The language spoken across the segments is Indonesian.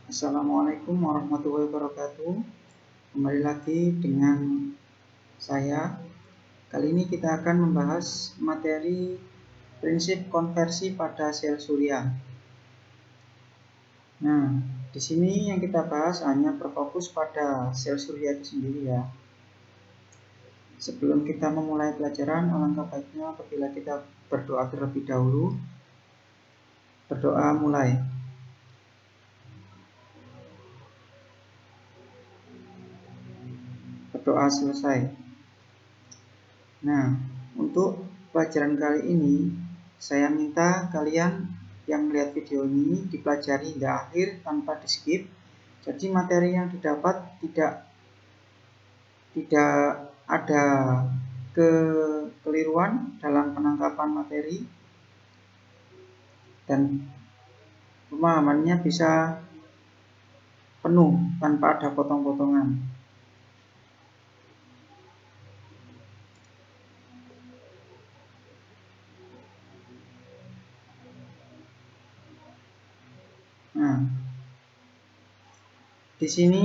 Assalamualaikum warahmatullahi wabarakatuh. Kembali lagi dengan saya. Kali ini kita akan membahas materi prinsip konversi pada sel surya. Nah, di sini yang kita bahas hanya berfokus pada sel surya itu sendiri ya. Sebelum kita memulai pelajaran, alangkah baiknya apabila kita berdoa terlebih dahulu. Berdoa mulai. Berdoa selesai. Nah, untuk pelajaran kali ini saya minta kalian yang melihat video ini dipelajari hingga akhir tanpa di skip. Jadi materi yang didapat tidak ada kekeliruan dalam penangkapan materi dan pemahamannya bisa penuh tanpa ada potong-potongan. Nah, di sini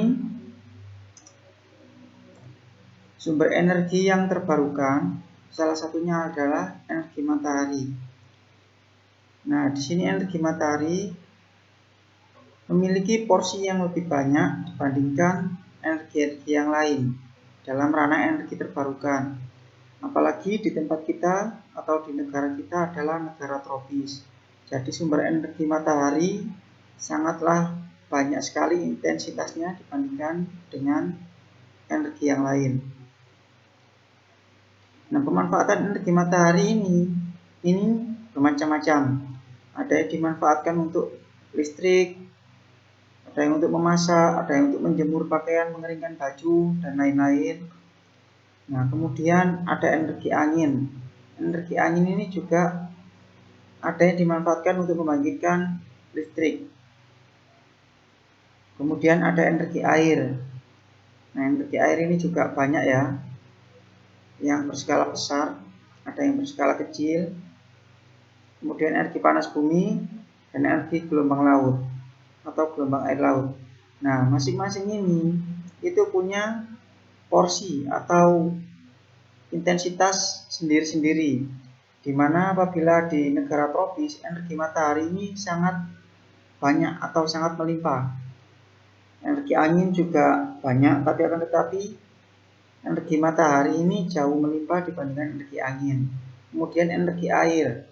sumber energi yang terbarukan salah satunya adalah energi matahari. Nah, di sini energi matahari memiliki porsi yang lebih banyak dibandingkan energi-energi yang lain dalam ranah energi terbarukan. Apalagi di tempat kita atau di negara kita adalah negara tropis. Jadi sumber energi matahari sangatlah banyak sekali intensitasnya dibandingkan dengan energi yang lain. Nah, pemanfaatan energi matahari ini bermacam-macam. Ada yang dimanfaatkan untuk listrik, ada yang untuk memasak, ada yang untuk menjemur pakaian, mengeringkan baju, dan lain-lain. Nah, kemudian ada energi angin. Energi angin ini juga ada yang dimanfaatkan untuk membangkitkan listrik. Kemudian ada energi air. Nah, energi air ini juga banyak ya, yang berskala besar, ada yang berskala kecil. Kemudian energi panas bumi dan energi gelombang laut atau gelombang air laut. Nah, masing-masing ini itu punya porsi atau intensitas sendiri-sendiri, di mana apabila di negara tropis energi matahari ini sangat banyak atau sangat melimpah. Energi angin juga banyak, tapi akan tetapi energi matahari ini jauh melimpah dibandingkan energi angin. Kemudian energi air.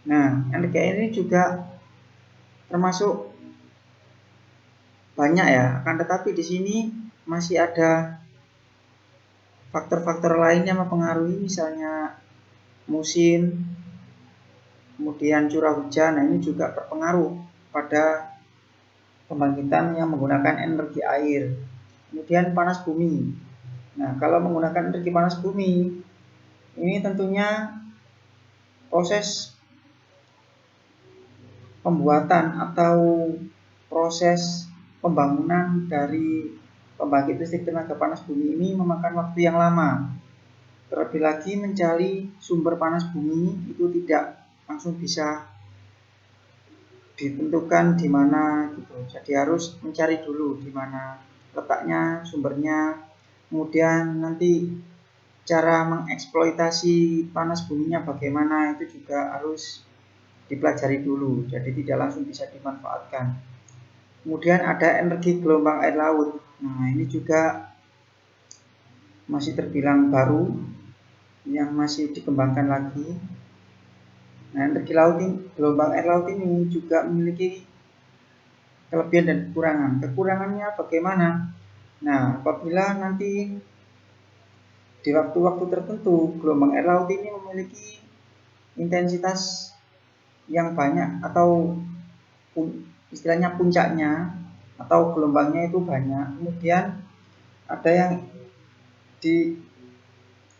Nah, energi air ini juga termasuk banyak ya, akan tetapi di sini masih ada faktor-faktor lain yang mempengaruhi, misalnya musim, kemudian curah hujan. Nah, ini juga berpengaruh pada pembangkitan yang menggunakan energi air. Kemudian panas bumi. Nah, kalau menggunakan energi panas bumi, ini tentunya proses pembuatan atau proses pembangunan dari pembangkit listrik tenaga panas bumi ini memakan waktu yang lama. Terlebih lagi mencari sumber panas bumi itu tidak langsung bisa ditentukan di mana gitu. Jadi harus mencari dulu di mana letaknya, sumbernya. Kemudian nanti cara mengeksploitasi panas buminya bagaimana itu juga harus dipelajari dulu. Jadi tidak langsung bisa dimanfaatkan. Kemudian ada energi gelombang air laut. Nah, ini juga masih terbilang baru, yang masih dikembangkan lagi. Nah, energi laut ini, gelombang air laut ini juga memiliki kelebihan dan kekurangan. Kekurangannya bagaimana? Nah, apabila nanti di waktu-waktu tertentu gelombang air laut ini memiliki intensitas yang banyak atau istilahnya puncaknya atau gelombangnya itu banyak. Kemudian ada yang di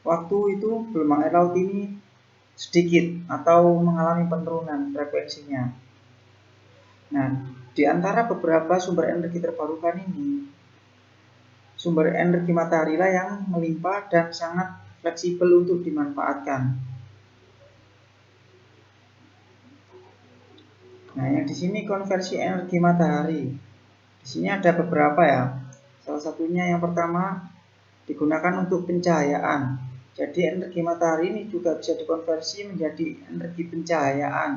waktu itu gelombang air laut ini sedikit atau mengalami penurunan frekuensinya. Nah, di antara beberapa sumber energi terbarukan ini, sumber energi matahari lah yang melimpah dan sangat fleksibel untuk dimanfaatkan. Nah, yang di sini konversi energi matahari. Di sini ada beberapa ya. Salah satunya yang pertama digunakan untuk pencahayaan. Jadi energi matahari ini juga bisa dikonversi menjadi energi pencahayaan.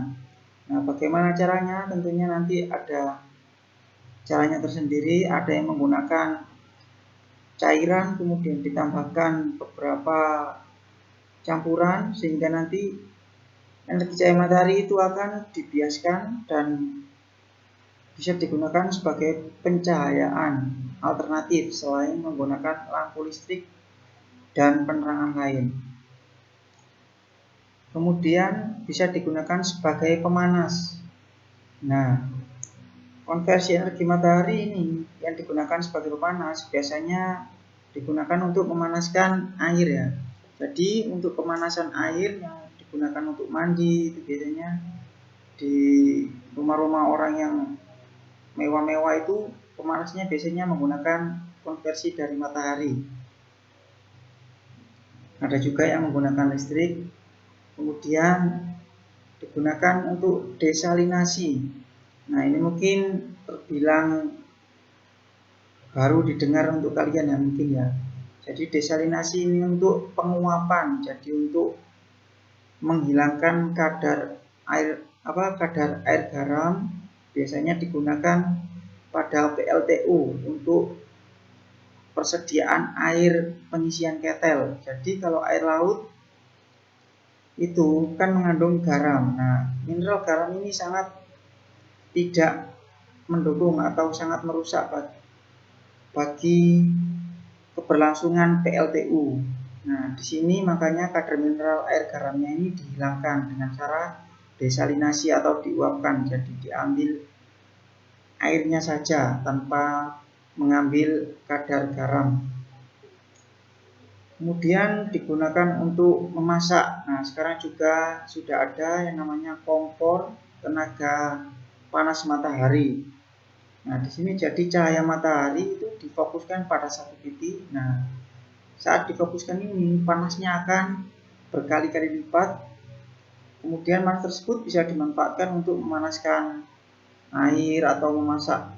Nah, bagaimana caranya? Tentunya nanti ada caranya tersendiri. Ada yang menggunakan cairan kemudian ditambahkan beberapa campuran sehingga nanti energi cahaya matahari itu akan dibiaskan dan bisa digunakan sebagai pencahayaan alternatif selain menggunakan lampu listrik dan penerangan lain. Kemudian bisa digunakan sebagai pemanas. Nah, konversi energi matahari ini yang digunakan sebagai pemanas biasanya digunakan untuk memanaskan air ya. Jadi untuk pemanasan air yang digunakan untuk mandi itu biasanya di rumah-rumah orang yang mewah-mewah itu pemanasnya biasanya menggunakan konversi dari matahari. Ada juga yang menggunakan listrik. Kemudian digunakan untuk desalinasi. Nah, ini mungkin terbilang baru didengar untuk kalian ya mungkin ya. Jadi desalinasi ini untuk penguapan. Jadi untuk menghilangkan kadar air garam biasanya digunakan pada PLTU untuk persediaan air pengisian ketel. Jadi kalau air laut itu kan mengandung garam. Nah, mineral garam ini sangat tidak mendukung atau sangat merusak bagi keberlangsungan PLTU. Nah, di sini makanya kadar mineral air garamnya ini dihilangkan dengan cara desalinasi atau diuapkan. Jadi diambil airnya saja tanpa mengambil kadar garam. Kemudian digunakan untuk memasak. Nah, sekarang juga sudah ada yang namanya kompor tenaga panas matahari. Nah, di sini jadi cahaya matahari itu difokuskan pada satu titik. Nah, saat difokuskan ini panasnya akan berkali-kali lipat. Kemudian panas tersebut bisa dimanfaatkan untuk memanaskan air atau memasak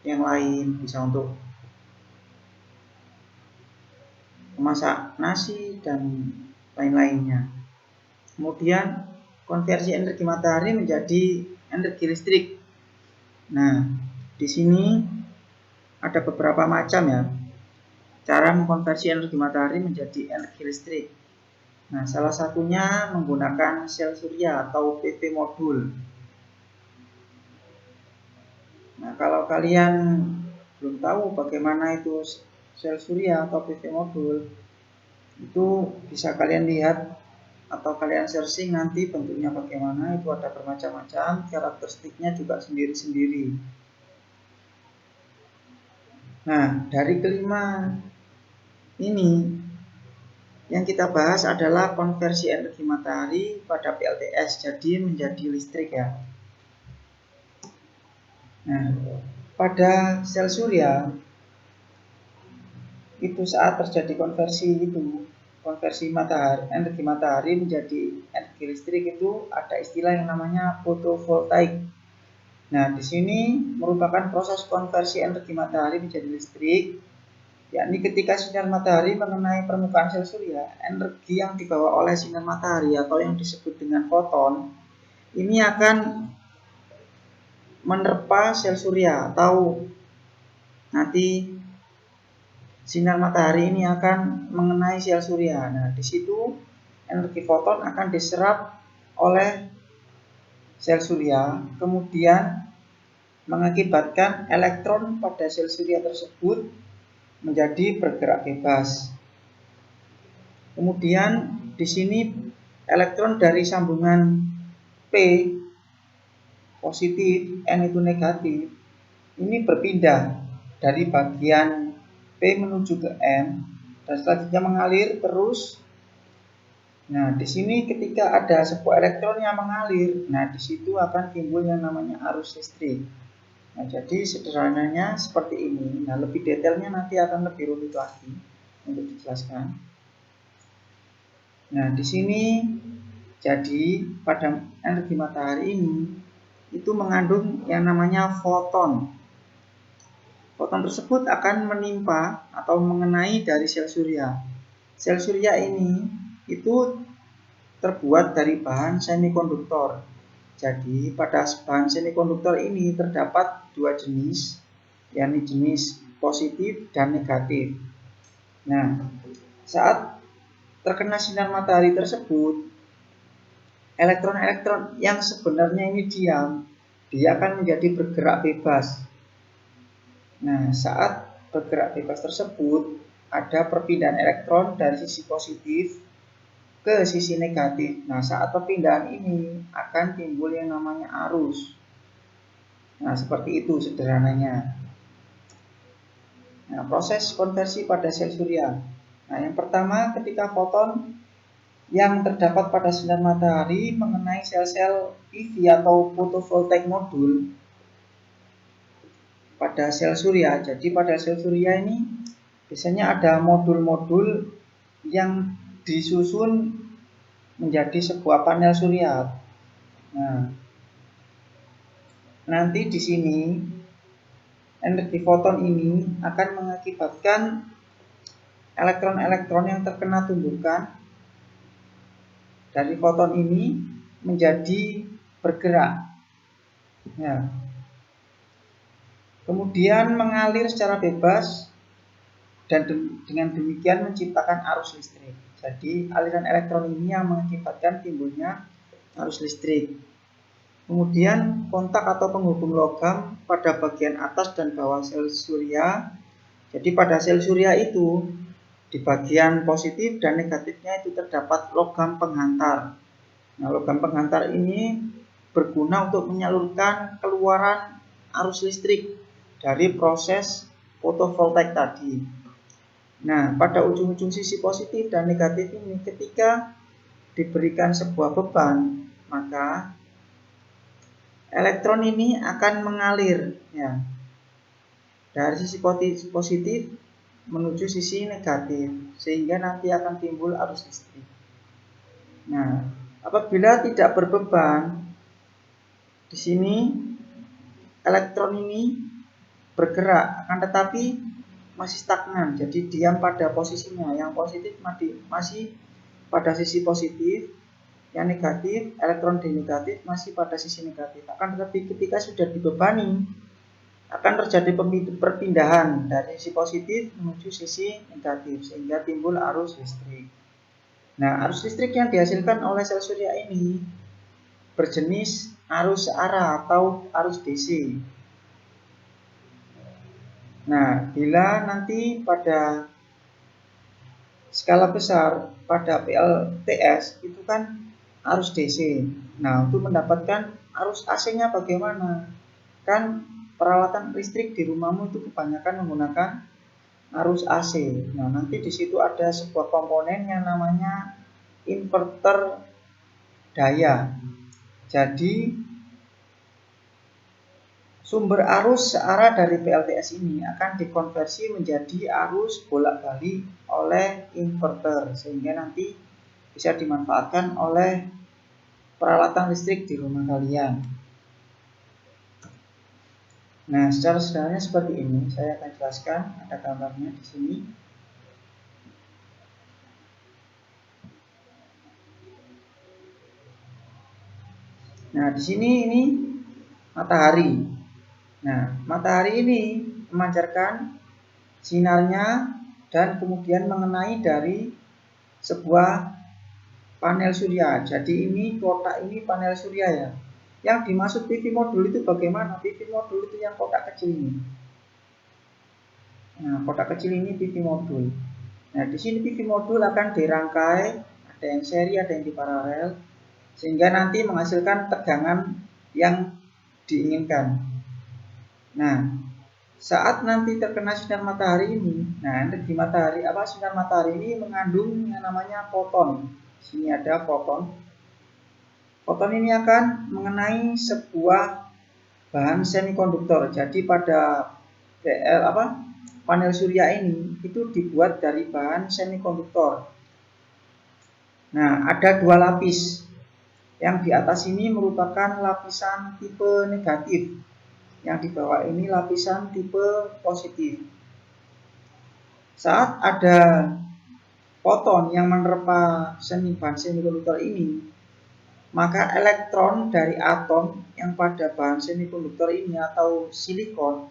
yang lain, bisa untuk memasak nasi dan lain-lainnya. Kemudian konversi energi matahari menjadi energi listrik. Nah, di sini ada beberapa macam ya cara mengkonversi energi matahari menjadi energi listrik. Nah, salah satunya menggunakan sel surya atau PV modul. Nah, kalau kalian belum tahu bagaimana itu sel surya atau PV modul, itu bisa kalian lihat atau kalian searching nanti bentuknya bagaimana. Itu ada bermacam-macam, karakteristiknya juga sendiri-sendiri. Nah, dari kelima ini yang kita bahas adalah konversi energi matahari pada PLTS jadi menjadi listrik ya. Nah, pada sel surya itu saat terjadi konversi matahari, energi matahari menjadi energi listrik itu ada istilah yang namanya fotovoltaik. Nah, di sini merupakan proses konversi energi matahari menjadi listrik, yakni ketika sinar matahari mengenai permukaan sel surya, energi yang dibawa oleh sinar matahari atau yang disebut dengan foton ini akan menerpa sel surya atau nanti sinar matahari ini akan mengenai sel surya. Nah, di situ energi foton akan diserap oleh sel surya, kemudian mengakibatkan elektron pada sel surya tersebut menjadi bergerak bebas. Kemudian di sini elektron dari sambungan P positif, N itu negatif, ini berpindah dari bagian P menuju ke N dan selanjutnya mengalir terus. Nah, di sini ketika ada sebuah elektron yang mengalir, nah di situ akan timbul yang namanya arus listrik. Nah, jadi sederhananya seperti ini. Nah, lebih detailnya nanti akan lebih rumit lagi untuk dijelaskan. Nah, di sini jadi pada energi matahari ini itu itu mengandung yang namanya foton. Foton tersebut akan menimpa atau mengenai dari sel surya. Sel surya ini itu terbuat dari bahan semikonduktor. Jadi pada bahan semikonduktor ini terdapat dua jenis, yakni jenis positif dan negatif. Nah, saat terkena sinar matahari tersebut, elektron-elektron yang sebenarnya ini diam, dia akan menjadi bergerak bebas. Nah, saat bergerak bebas tersebut, ada perpindahan elektron dari sisi positif ke sisi negatif. Nah, saat perpindahan ini akan timbul yang namanya arus. Nah, seperti itu sederhananya. Nah, proses konversi pada sel surya. Nah, yang pertama ketika foton yang terdapat pada sinar matahari mengenai sel-sel PV atau photovoltaic modul pada sel surya. Jadi pada sel surya ini biasanya ada modul-modul yang disusun menjadi sebuah panel surya. Nah, nanti di sini energi foton ini akan mengakibatkan elektron-elektron yang terkena tumbukan dari foton ini menjadi bergerak. Ya. Kemudian mengalir secara bebas dan dengan demikian menciptakan arus listrik. Jadi aliran elektron ini yang mengakibatkan timbulnya arus listrik. Kemudian kontak atau penghubung logam pada bagian atas dan bawah sel surya. Jadi pada sel surya itu di bagian positif dan negatifnya itu terdapat logam penghantar. Nah, logam penghantar ini berguna untuk menyalurkan keluaran arus listrik dari proses fotovoltaik tadi. Nah, pada ujung-ujung sisi positif dan negatif ini ketika diberikan sebuah beban, maka elektron ini akan mengalir ya, dari sisi positif menuju sisi negatif, sehingga nanti akan timbul arus listrik. Nah, apabila tidak berbeban, di sini elektron ini bergerak, akan tetapi masih stagnan, jadi diam pada posisinya. Yang positif masih pada sisi positif, yang negatif, elektron di negatif masih pada sisi negatif. Akan tetapi ketika sudah dibebani, akan terjadi perpindahan dari sisi positif menuju sisi negatif, sehingga timbul arus listrik. Nah, arus listrik yang dihasilkan oleh sel surya ini berjenis arus searah atau arus DC. Nah, bila nanti pada skala besar, pada PLTS itu kan arus DC. Nah, untuk mendapatkan arus AC-nya bagaimana? Kan peralatan listrik di rumahmu itu kebanyakan menggunakan arus AC. Nah, nanti di situ ada sebuah komponen yang namanya inverter daya. Jadi sumber arus searah dari PLTS ini akan dikonversi menjadi arus bolak-balik oleh inverter, sehingga nanti bisa dimanfaatkan oleh peralatan listrik di rumah kalian. Nah, secara sederhana seperti ini, saya akan jelaskan, ada gambarnya di sini. Nah, di sini ini matahari. Nah, matahari ini memancarkan sinarnya dan kemudian mengenai dari sebuah panel surya. Jadi ini kotak ini panel surya ya. Yang dimaksud PV modul itu bagaimana? PV modul itu yang kotak kecil ini. Nah, kotak kecil ini PV modul. Nah, di sini PV modul akan dirangkai, ada yang seri, ada yang di paralel, sehingga nanti menghasilkan tegangan yang diinginkan. Nah, saat nanti terkena sinar matahari ini, nah energi matahari sinar matahari ini mengandung yang namanya foton. Sini ada foton. Foton ini akan mengenai sebuah bahan semikonduktor. Jadi pada panel surya ini itu dibuat dari bahan semikonduktor. Nah, ada dua lapis. Yang di atas ini merupakan lapisan tipe negatif, yang di bawah ini lapisan tipe positif. Saat ada foton yang menerpa bahan semikonduktor ini, maka elektron dari atom yang pada bahan semikonduktor ini atau silikon,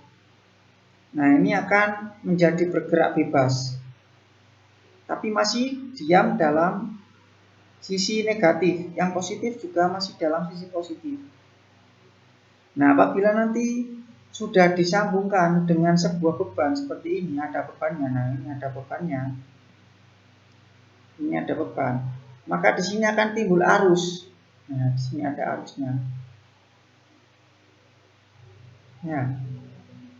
nah ini akan menjadi bergerak bebas, tapi masih diam dalam sisi negatif. Yang positif juga masih dalam sisi positif. Nah, apabila nanti sudah disambungkan dengan sebuah beban seperti ini, ada bebannya. Nah, ini ada bebannya. Ini ada beban. Maka di sini akan timbul arus. Nah, di sini ada arusnya. Ya.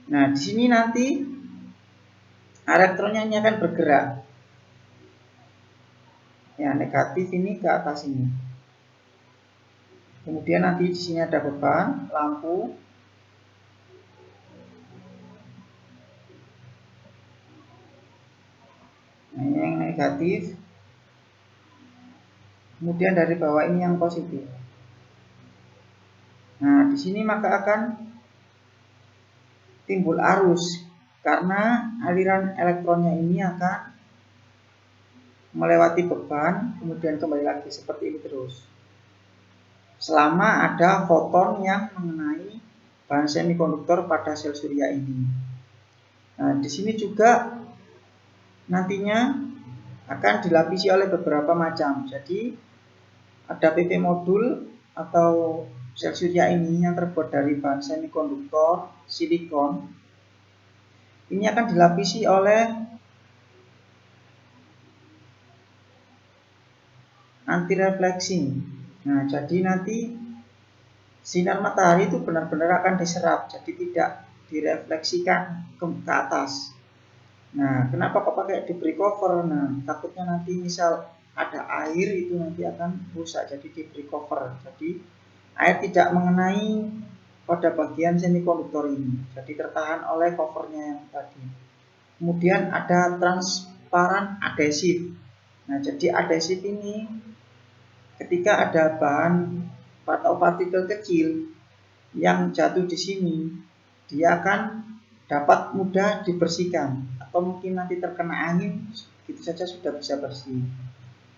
Nah, di sini nanti elektronnya ini akan bergerak. Ya, negatif ini ke atas ini. Kemudian nanti di sini ada beban, lampu. Nah, ini yang negatif. Kemudian dari bawah ini yang positif. Nah, di sini maka akan timbul arus karena aliran elektronnya ini akan melewati beban, kemudian kembali lagi seperti ini terus. Selama ada foton yang mengenai bahan semikonduktor pada sel surya ini. Nah, di sini juga nantinya akan dilapisi oleh beberapa macam. Jadi ada PP modul atau sel surya ini yang terbuat dari bahan semikonduktor silikon. Ini akan dilapisi oleh anti refleksi. Nah, jadi nanti sinar matahari itu benar-benar akan diserap, jadi tidak direfleksikan ke atas. Nah, kenapa kok pakai diberi cover? Nah, takutnya nanti misal ada air itu nanti akan rusak, jadi diberi cover. Jadi air tidak mengenai pada bagian semikonduktor ini, jadi tertahan oleh covernya yang tadi. Kemudian ada transparan adhesif. Nah, jadi adhesif ini ketika ada bahan atau partikel kecil yang jatuh di sini, dia akan dapat mudah dibersihkan, atau mungkin nanti terkena angin gitu saja sudah bisa bersih.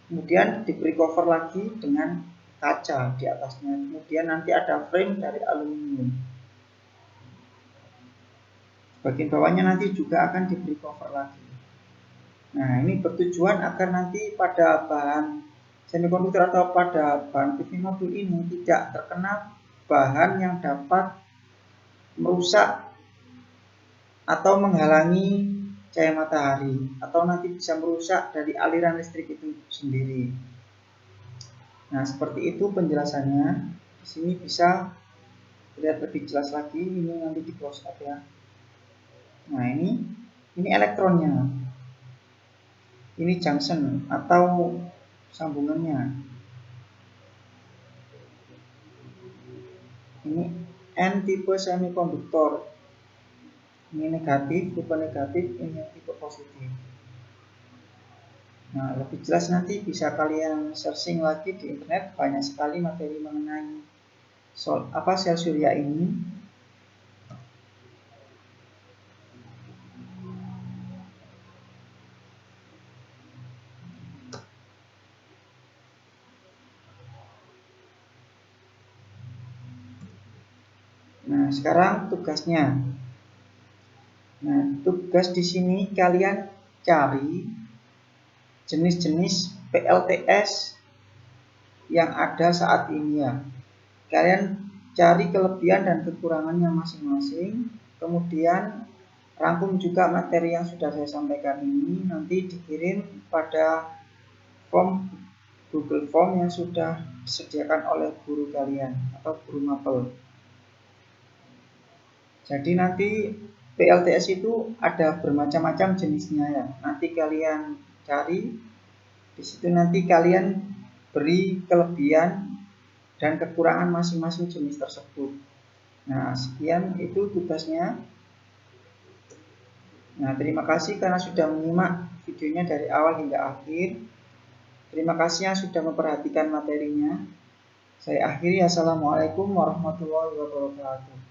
Kemudian diberi cover lagi dengan kaca di atasnya. Kemudian nanti ada frame dari aluminium. Bagian bawahnya nanti juga akan diberi cover lagi. Nah, ini bertujuan agar nanti pada bahan semikonduktor atau pada bahan PV modul ini tidak terkena bahan yang dapat merusak atau menghalangi cahaya matahari, atau nanti bisa merusak dari aliran listrik itu sendiri. Nah, seperti itu penjelasannya. Di sini bisa lihat lebih jelas lagi. Ini nanti di close up ya. Nah, ini elektronnya. Ini junction atau sambungannya. Ini N tipe semikonduktor. Ini negatif, tipe negatif, ini tipe positif. Nah, lebih jelas nanti bisa kalian searching lagi di internet, banyak sekali materi mengenai sel surya ini. Nah, sekarang tugasnya. Nah, tugas di sini kalian cari jenis-jenis PLTS yang ada saat ini ya. Kalian cari kelebihan dan kekurangannya masing-masing. Kemudian rangkum juga materi yang sudah saya sampaikan ini, nanti dikirim pada form Google Form yang sudah disediakan oleh guru kalian atau guru mapel. Jadi nanti PLTS itu ada bermacam-macam jenisnya ya. Nanti kalian cari di situ, nanti kalian beri kelebihan dan kekurangan masing-masing jenis tersebut. Nah, sekian itu tugasnya. Nah, terima kasih karena sudah menyimak videonya dari awal hingga akhir. Terima kasih yang sudah memperhatikan materinya. Saya akhiri, assalamualaikum warahmatullahi wabarakatuh.